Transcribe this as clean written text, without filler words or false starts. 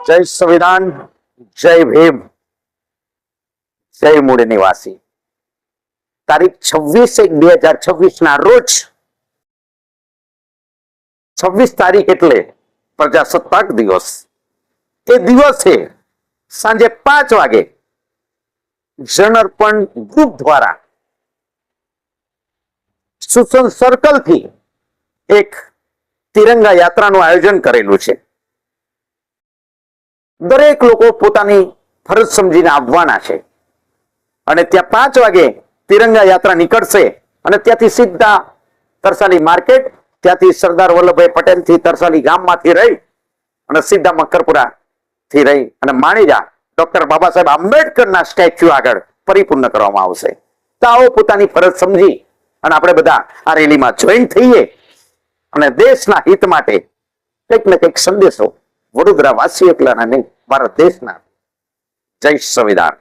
જય સંવિધાન, જય ભીમ, જય મૂળ નિવાસી. તારીખ 26/1/2026 ના રોજ 26 તારીખ એટલે પ્રજાસત્તાક દિવસ. એ દિવસે સાંજે 5 વાગે જનઅર્પણ ગ્રુપ દ્વારા સુસન સર્કલ થી એક તિરંગા યાત્રાનું આયોજન કરેલું છે. દરેક લોકો પોતાની ફરજ સમજીને આવવાના છે અને ત્યાં 5 વાગે તિરંગા યાત્રા નીકળશે અને ત્યાંથી સીધા તરસાલી માર્કેટ, ત્યાંથી સરદાર વલ્લભભાઈ પટેલ થી તરસાલી ગામમાંથી રહી અને સીધા મકરપુરા થી રહી અને માણીજા ડોક્ટર બાબા સાહેબ આંબેડકરના સ્ટેચ્યુ આગળ પરિપૂર્ણ કરવામાં આવશે. તો આવો પોતાની ફરજ સમજી અને આપણે બધા આ રેલીમાં જોઈન થઈએ અને દેશના હિત માટે કંઈક ને કંઈક સંદેશો વડોદરા વાસી એકલાના નહીં, ભારત દેશના. જય સંવિધાન.